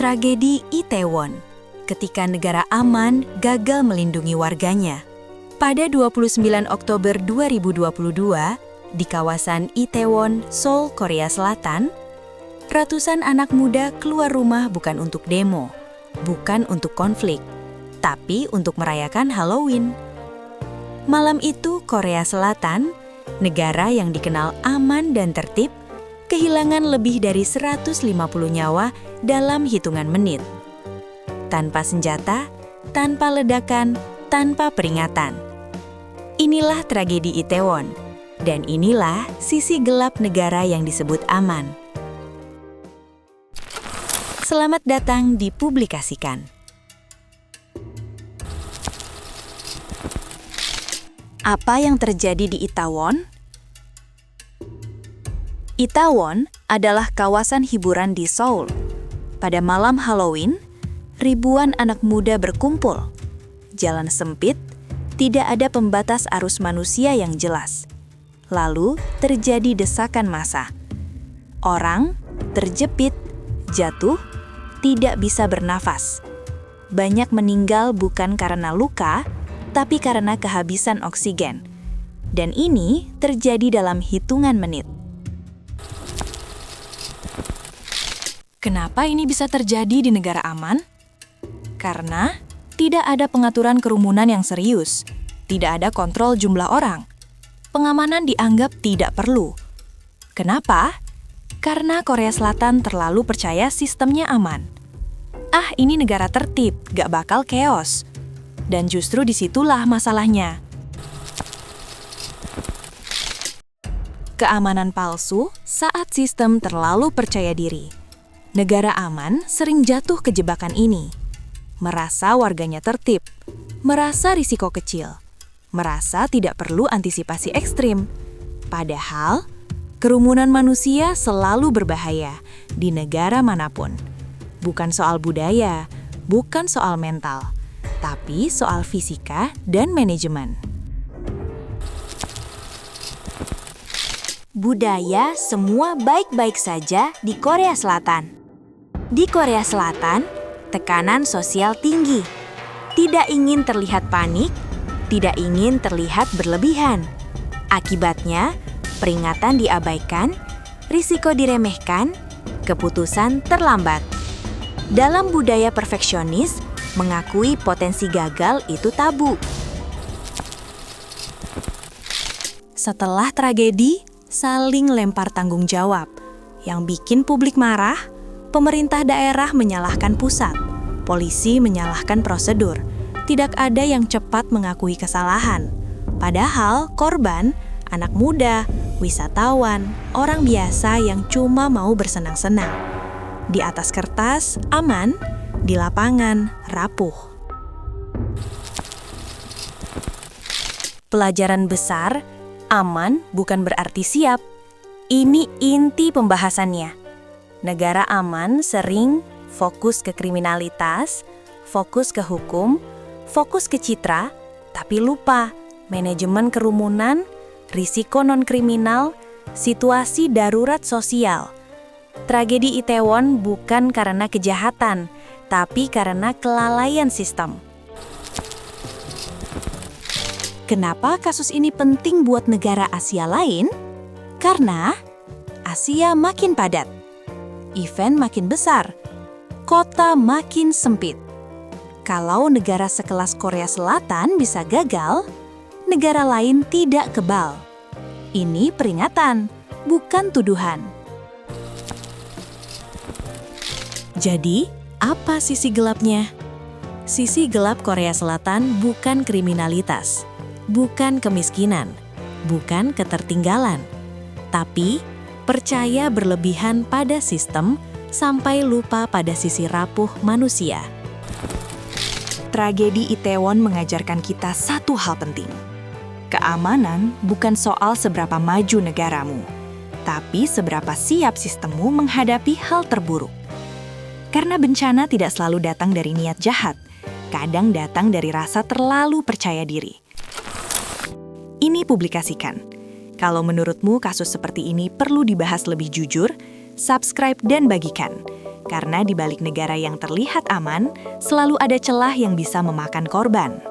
Tragedi Itaewon, ketika negara aman gagal melindungi warganya. Pada 29 Oktober 2022, di kawasan Itaewon, Seoul, Korea Selatan, ratusan anak muda keluar rumah bukan untuk demo, bukan untuk konflik, tapi untuk merayakan Halloween. Malam itu, Korea Selatan, negara yang dikenal aman dan tertib, kehilangan lebih dari 150 nyawa dalam hitungan menit. Tanpa senjata, tanpa ledakan, tanpa peringatan. Inilah tragedi Itaewon, dan inilah sisi gelap negara yang disebut aman. Selamat datang di Publikasikan. Apa yang terjadi di Itaewon? Itaewon adalah kawasan hiburan di Seoul. Pada malam Halloween, ribuan anak muda berkumpul. Jalan sempit, tidak ada pembatas arus manusia yang jelas. Lalu terjadi desakan massa. Orang terjepit, jatuh, tidak bisa bernafas. Banyak meninggal bukan karena luka, tapi karena kehabisan oksigen. Dan ini terjadi dalam hitungan menit. Kenapa ini bisa terjadi di negara aman? Karena tidak ada pengaturan kerumunan yang serius, tidak ada kontrol jumlah orang. Pengamanan dianggap tidak perlu. Kenapa? Karena Korea Selatan terlalu percaya sistemnya aman. Ini negara tertib, gak bakal chaos. Dan justru disitulah masalahnya. Keamanan palsu saat sistem terlalu percaya diri. Negara aman sering jatuh ke jebakan ini. Merasa warganya tertib, merasa risiko kecil, merasa tidak perlu antisipasi ekstrim. Padahal, kerumunan manusia selalu berbahaya di negara manapun. Bukan soal budaya, bukan soal mental, tapi soal fisika dan manajemen. Budaya semua baik-baik saja di Korea Selatan. Di Korea Selatan, tekanan sosial tinggi. Tidak ingin terlihat panik, tidak ingin terlihat berlebihan. Akibatnya, peringatan diabaikan, risiko diremehkan, keputusan terlambat. Dalam budaya perfeksionis, mengakui potensi gagal itu tabu. Setelah tragedi, saling lempar tanggung jawab. Yang bikin publik marah, pemerintah daerah menyalahkan pusat, polisi menyalahkan prosedur. Tidak ada yang cepat mengakui kesalahan. Padahal korban, anak muda, wisatawan, orang biasa yang cuma mau bersenang-senang. Di atas kertas, aman, di lapangan, rapuh. Pelajaran besar, aman bukan berarti siap. Ini inti pembahasannya. Negara aman sering fokus ke kriminalitas, fokus ke hukum, fokus ke citra, tapi lupa manajemen kerumunan, risiko non-kriminal, situasi darurat sosial. Tragedi Itaewon bukan karena kejahatan, tapi karena kelalaian sistem. Kenapa kasus ini penting buat negara Asia lain? Karena Asia makin padat. Event makin besar, kota makin sempit. Kalau negara sekelas Korea Selatan bisa gagal, negara lain tidak kebal. Ini peringatan, bukan tuduhan. Jadi, apa sisi gelapnya? Sisi gelap Korea Selatan bukan kriminalitas, bukan kemiskinan, bukan ketertinggalan, tapi percaya berlebihan pada sistem sampai lupa pada sisi rapuh manusia. Tragedi Itaewon mengajarkan kita satu hal penting. Keamanan bukan soal seberapa maju negaramu, tapi seberapa siap sistemmu menghadapi hal terburuk. Karena bencana tidak selalu datang dari niat jahat, kadang datang dari rasa terlalu percaya diri. Ini Publikasikan. Kalau menurutmu kasus seperti ini perlu dibahas lebih jujur, subscribe dan bagikan. karena di balik negara yang terlihat aman, selalu ada celah yang bisa memakan korban.